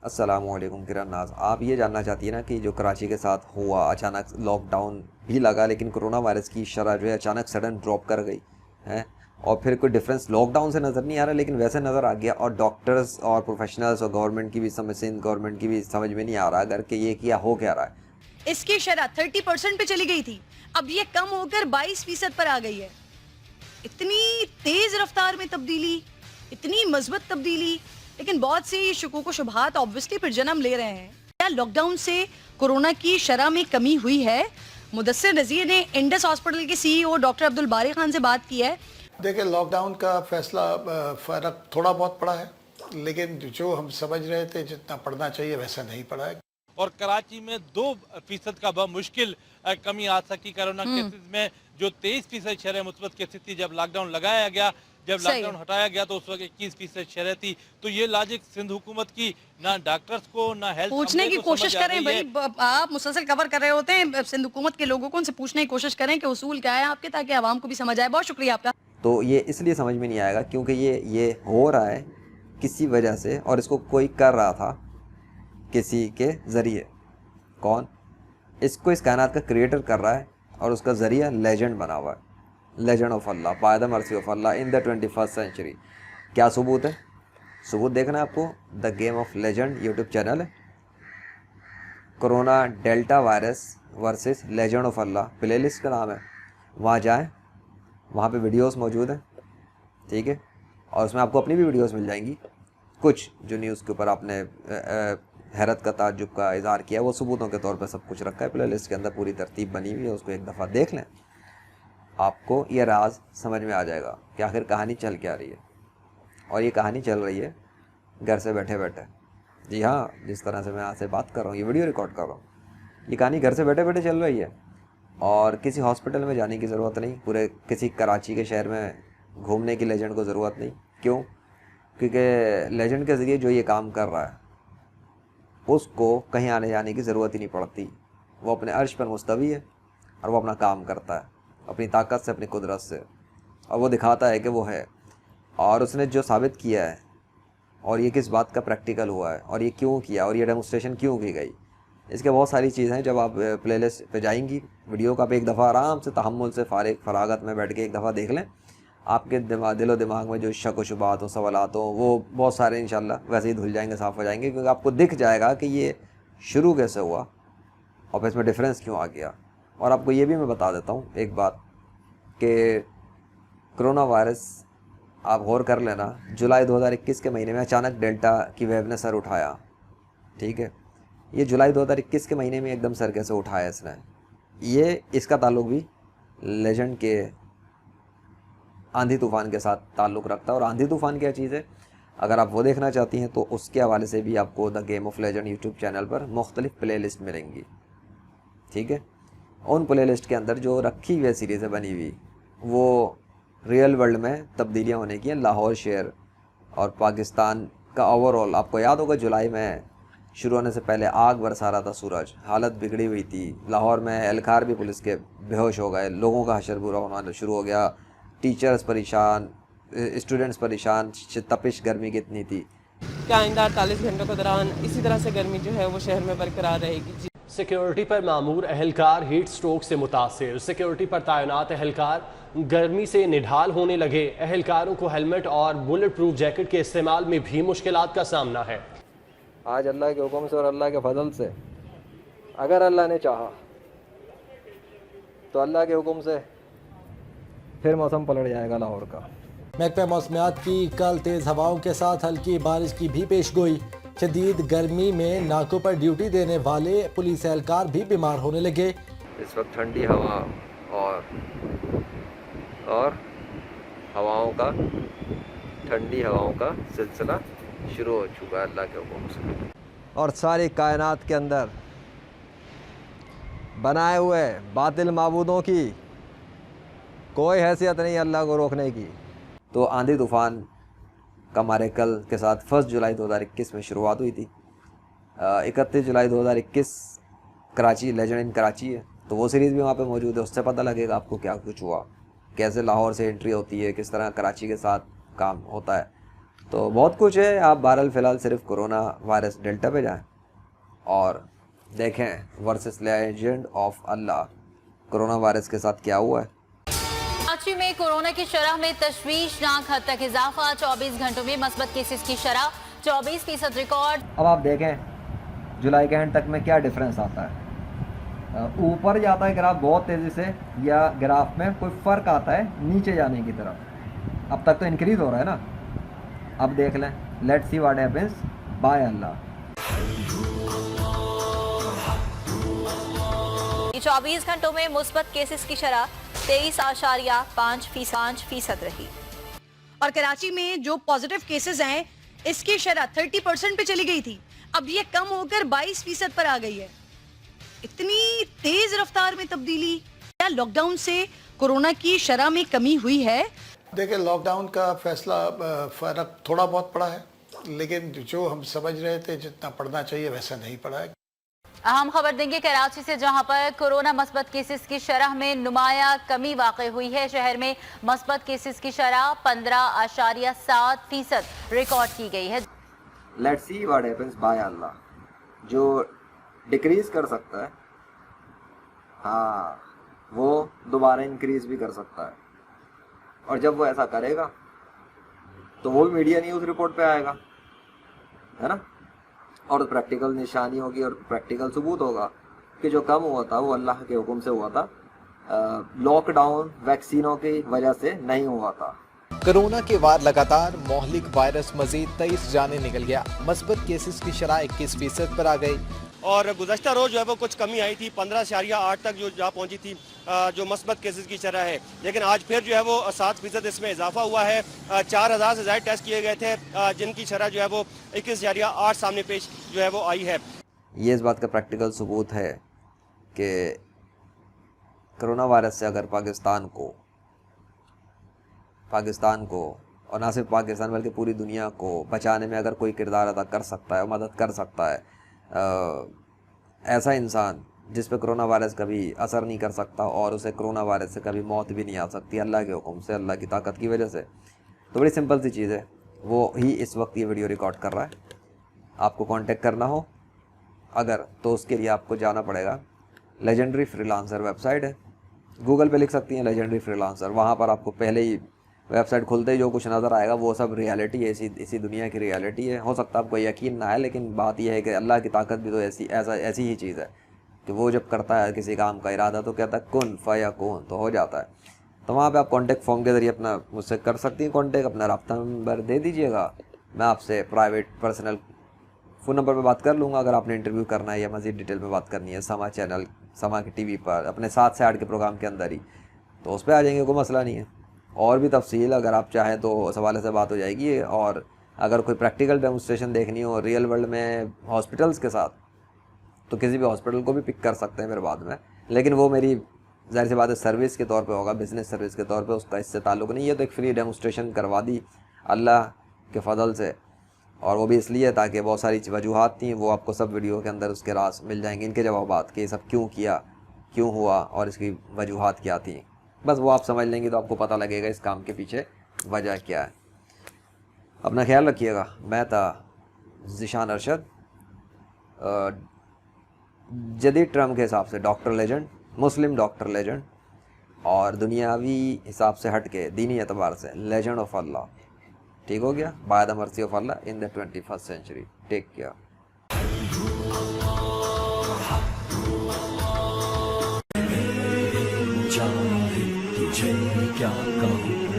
अस्सलामुअलैकुम किरण नाज, आप ये जानना चाहती है ना कि जो कराची के साथ हुआ, अचानक लॉकडाउन भी लगा लेकिन कोरोना वायरस की शरह जो है अचानक सडन ड्रॉप कर गई है। और फिर कोई डिफरेंस लॉकडाउन से नज़र नहीं आ रहा लेकिन वैसे नज़र आ गया। और डॉक्टर्स और प्रोफेशनल्स और गवर्नमेंट की भी समझ, सिंध गवर्नमेंट की भी समझ में नहीं आ रहा अगर कि ये क्या हो क्या रहा है। इसकी शरह 30% पे चली गई थी, अब ये कम होकर 22% पर आ गई है। इतनी तेज रफ्तार में तब्दीली, इतनी मजबूत तब्दीली, लेकिन बहुत सी शुकूक व शुबहात ऑब्वियसली फिर जन्म ले रहे हैं। क्या लॉकडाउन से कोरोना की शरह में कमी हुई है? मुदस्सिर नज़ीर ने इंडस हॉस्पिटल के सीईओ डॉक्टर अब्दुल बारी खान से बात की है। देखिए, लॉकडाउन का फैसला फ़र्क थोड़ा बहुत पड़ा है, लेकिन जो हम समझ रहे थे जितना पड़ना चाहिए वैसा नहीं पड़ा है। और कराची में 2% का मुश्किल कमी आ सकी कोरोना केसेस में। जो 23% शरह मुस्बत केसेस थी जब लॉकडाउन लगाया गया, जब लॉकडाउन हटाया गया तो उस वक्त 21% शरह थी। तो ये लॉजिक सिंध हुकूमत की ना डॉक्टर्स को ना हेल्थ पूछने की कोशिश करें भाई, आप मुसलसल कवर कर रहे होते हैं सिंध हुकूमत के लोगों को, उनसे पूछने की कोशिश करें कि उसूल क्या है आपके, ताकि आवाम को भी समझ आए। बहुत शुक्रिया आपका। तो ये इसलिए समझ में नहीं आएगा क्योंकि ये हो रहा है किसी वजह से और इसको कोई कर रहा था किसी के ज़रिए। कौन? इसको इस कायनात का क्रिएटर कर रहा है और उसका ज़रिया लेजेंड बना हुआ है। Legend of Allah, by the mercy of Allah in the 21st century. क्या सबूत है? सबूत देखना है आपको। The game of legend YouTube channel है। Corona delta virus versus legend of Allah playlist का नाम है। वहाँ जाएं, वहाँ पे वीडियोस मौजूद हैं, ठीक है। और उसमें आपको अपनी भी वीडियोस मिल जाएंगी। कुछ जो न्यूज़ के ऊपर आपने हैरत का, ताज्जुब का इज़हार किया, वो सबूतों के तौर पे सब कुछ रखा है प्लेलिस्ट के अंदर, पूरी तरतीब बनी हुई है। उसको एक दफ़ा देख लें, आपको ये राज समझ में आ जाएगा कि आखिर कहानी चल क्या रही है। और ये कहानी चल रही है घर से बैठे बैठे। जी हाँ, जिस तरह से मैं यहाँ से बात कर रहा हूँ, ये वीडियो रिकॉर्ड कर रहा हूँ, ये कहानी घर से बैठे बैठे चल रही है। और किसी हॉस्पिटल में जाने की ज़रूरत नहीं, पूरे किसी कराची के शहर में घूमने की लेजेंड को ज़रूरत नहीं। क्यों? क्योंकि लेजेंड के ज़रिए जो ये काम कर रहा है उसको कहीं आने जाने की ज़रूरत ही नहीं पड़ती। वो अपने अर्श पर मुस्तवी है और वो अपना काम करता है अपनी ताकत से, अपनी कुदरत से, और वो दिखाता है कि वो है। और उसने जो साबित किया है, और ये किस बात का प्रैक्टिकल हुआ है, और ये क्यों किया, और ये डेमोस्ट्रेशन क्यों की गई, इसके बहुत सारी चीज़ें हैं। जब आप प्लेलिस्ट पे जाएंगी, वीडियो का आप एक दफ़ा आराम से तहम्मुल से फरागत में बैठ के एक दफ़ा देख लें, आपके दिलो दिमाग में जो शक व शुबात हो, सवालात हो, वो बहुत सारे इंशाल्लाह वैसे ही धुल जाएंगे, साफ़ हो जाएंगे। क्योंकि आपको दिख जाएगा कि ये शुरू कैसे हुआ और फिर इसमें डिफरेंस क्यों आ गया। और आपको ये भी मैं बता देता हूँ एक बात कि कोरोना वायरस, आप गौर कर लेना, जुलाई 2021 के महीने में अचानक डेल्टा की वेव ने सर उठाया, ठीक है। ये जुलाई 2021 के महीने में एकदम सर कैसे उठाया इसने, ये इसका ताल्लुक भी लेजेंड के आंधी तूफ़ान के साथ ताल्लुक़ रखता है। और आंधी तूफ़ान क्या चीज़ है, अगर आप वो देखना चाहती हैं तो उसके हवाले से भी आपको the game of legend YouTube channel पर मुख्तलिफ प्ले लिस्ट मिलेंगी, ठीक है। उन प्ले लिस्ट के अंदर जो रखी हुई सीरीज़ें बनी हुई, वो रियल वर्ल्ड में तब्दीलियाँ होने की हैं। लाहौर शहर और पाकिस्तान का ओवरऑल, आपको याद होगा जुलाई में शुरू होने से पहले आग बरसा रहा था सूरज, हालत बिगड़ी हुई थी। लाहौर में एहलकार भी पुलिस के बेहोश हो गए, लोगों का हशर बुरा होना शुरू हो गया, टीचर्स परेशान, स्टूडेंट्स परेशान, तपिश गर्मी कितनी थी। क्या आइंदा 48 घंटों के दौरान इसी तरह से गर्मी जो है वो शहर में बरकरार रहेगी? सिक्योरिटी पर मामूर अहलकार हीट स्ट्रोक से मुतासिर। सिक्योरिटी पर तैनात अहलकार गर्मी से निढाल होने लगे। अहलकारों को हेलमेट और बुलेट प्रूफ जैकेट के इस्तेमाल में भी मुश्किलात का सामना है। आज अल्लाह के हुक्म से और अल्लाह के फजल से, अगर अल्लाह ने चाहा तो अल्लाह के हुक्म से फिर मौसम पलट जाएगा लाहौर का। महकमा मौसमियात की कल तेज़ हवाओं के साथ हल्की बारिश की भी पेश गोई। शदीद गर्मी में नाकों पर ड्यूटी देने वाले पुलिस एहलकार भी बीमार होने लगे। इस वक्त ठंडी हवा और हवाओं का, ठंडी हवाओं का सिलसिला शुरू हो चुका है अल्लाह के हुक्म से। और सारी कायनात के अंदर बनाए हुए बातिल माबूदों की कोई हैसियत नहीं अल्लाह को रोकने की। तो आंधी तूफ़ान का हमारे कल के साथ 1 जुलाई 2021 में शुरुआत हुई थी। 31 जुलाई 2021 कराची, लेजेंड इन कराची है, तो वो सीरीज़ भी वहाँ पे मौजूद है। उससे पता लगेगा आपको क्या कुछ हुआ, कैसे लाहौर से एंट्री होती है, किस तरह कराची के साथ काम होता है। तो बहुत कुछ है। आप बहरहाल फ़िलहाल सिर्फ कोरोना वायरस डेल्टा पे जाएं और देखें versus legend of Allah corona virus के साथ क्या हुआ है। कराची में कोरोना की शरह में तशवीशनाक हद तक इजाफा, 24 घंटों में मस्बत केसेस की शरह 24% रिकॉर्ड। अब आप देखें जुलाई के एंड तक में क्या डिफरेंस आता है। ऊपर जाता है ग्राफ बहुत तेज़ी से या ग्राफ में कोई फ़र्क आता है नीचे जाने की तरफ। अब तक तो इंक्रीज़ हो रहा है ना, अब देख लें। Let's see what happens by Allah. 24 घंटों में मुस्बत केसेस की शरह 23.5% रही। और कराची में जो पॉजिटिव केसेस हैं इसकी शरह 30% पे चली गई थी, अब ये कम होकर 22% पर आ गई है। इतनी तेज रफ्तार में तब्दीली, क्या लॉकडाउन से कोरोना की शरह में कमी हुई है? देखिए, लॉकडाउन का फैसला फ़र्क थोड़ा बहुत पड़ा है, लेकिन जो हम समझ रहे थे जितना पड़ना चाहिए वैसा नहीं पड़ा है। अहम खबर देंगे कराची से, जहां पर कोरोना मस्बत केसेस की शरह में नुमाया कमी वाक़ हुई है। शहर में मस्बत केसेस की शरह 15.7% रिकॉर्ड की गई है। Let's see what happens by Allah. जो डिक्रीज कर सकता है, हाँ, वो दोबारा इंक्रीज भी कर सकता है। और जब वो ऐसा करेगा तो वो मीडिया न्यूज़ रिपोर्ट पे आएगा, है ना। और प्रैक्टिकल निशानी होगी और प्रैक्टिकल सबूत होगा कि जो कम हुआ था वो अल्लाह के हुक्म से हुआ था, लॉकडाउन वैक्सीनों की वजह से नहीं हुआ था। कोरोना के वार लगातार, मोहलिक वायरस मजीद 23 जाने निकल गया। मस्बत केसेस की शरह 21% पर आ गई। और गुज़श्ता रोज़ जो है वो कुछ कमी आई थी, 15.8 तक जो जा पहुंची थी जो मस्बत केसेस की शरह है। लेकिन आज फिर जो है वो 7% इसमें इजाफा हुआ है। 4000 से ज़्यादा टेस्ट किए गए थे, जिनकी शरह जो है वो 21.8 सामने पेश जो है वो आई है। ये इस बात का प्रैक्टिकल सबूत है कि कोरोना वायरस से अगर पाकिस्तान को और ना सिर्फ पाकिस्तान बल्कि पूरी दुनिया को बचाने में अगर कोई किरदार अदा कर सकता है, मदद कर सकता है, ऐसा इंसान जिस पे कोरोना वायरस कभी असर नहीं कर सकता और उसे कोरोना वायरस से कभी मौत भी नहीं आ सकती अल्लाह के हुक्म से, अल्लाह की ताकत की वजह से, तो बड़ी सिंपल सी चीज़ है, वो ही इस वक्त ये वीडियो रिकॉर्ड कर रहा है। आपको कांटेक्ट करना हो अगर, तो उसके लिए आपको जाना पड़ेगा लेजेंडरी फ्रीलांसर वेबसाइट है, गूगल पे लिख सकती हैं लेजेंडरी फ्रीलांसर। वहाँ पर आपको पहले ही वेबसाइट खुलते ही जो कुछ नज़र आएगा वो सब रियलिटी है, इसी दुनिया की रियलिटी है। हो सकता है आपको यकीन ना है, लेकिन बात यह है कि अल्लाह की ताकत भी तो ऐसी ही चीज़ है कि वो जब करता है किसी काम का इरादा तो कहता है कुन फयकून, तो हो जाता है। तो वहाँ पे आप कॉन्टेक्ट फॉर्म के ज़रिए अपना मुझसे कर सकती हैं कॉन्टेक्ट, अपना रब्ता नंबर दे दीजिएगा, मैं आपसे प्राइवेट पर्सनल फ़ोन नंबर पे बात कर लूँगा अगर आपने इंटरव्यू करना है या मज़ीद डिटेल में बात करनी है समा चैनल, समा की टीवी पर अपने 7 से 8 के प्रोग्राम के अंदर ही, तो उस पर आ जाएंगे, कोई मसला नहीं है। और भी तफसील अगर आप चाहें तो उस हवाले से बात हो जाएगी। और अगर कोई प्रैक्टिकल डेमोन्स्ट्रेशन देखनी हो रियल वर्ल्ड में हॉस्पिटल्स के साथ, तो किसी भी हॉस्पिटल को भी पिक कर सकते हैं मेरे बाद में, लेकिन वो मेरी ज़ाहिर सी बात है सर्विस के तौर पे होगा, बिज़नेस सर्विस के तौर पे, उसका इससे ताल्लुक़ नहीं है। तो एक फ्री डेमोन्स्ट्रेशन करवा दी अल्लाह के फजल से, और वो भी इसलिए ताकि बहुत सारी वजूहात थी, वो आपको सब वीडियो के अंदर उसके राज मिल जाएंगे, इनके जवाबात कि ये सब क्यों किया, क्यों हुआ और इसकी वजूहात क्या थी। बस वो आप समझ लेंगे तो आपको पता लगेगा इस काम के पीछे वजह क्या है। अपना ख्याल रखिएगा। मैं था ज़ीशान अरशद, जदीद टर्म के हिसाब से डॉक्टर लेजेंड, मुस्लिम डॉक्टर लेजेंड, और दुनियावी हिसाब से हट के दीनी एतबार से लेजेंड ऑफ अल्लाह। ठीक हो गया, by the mercy of Allah in the 21st century. Take care. तुझे क्या कहूँ।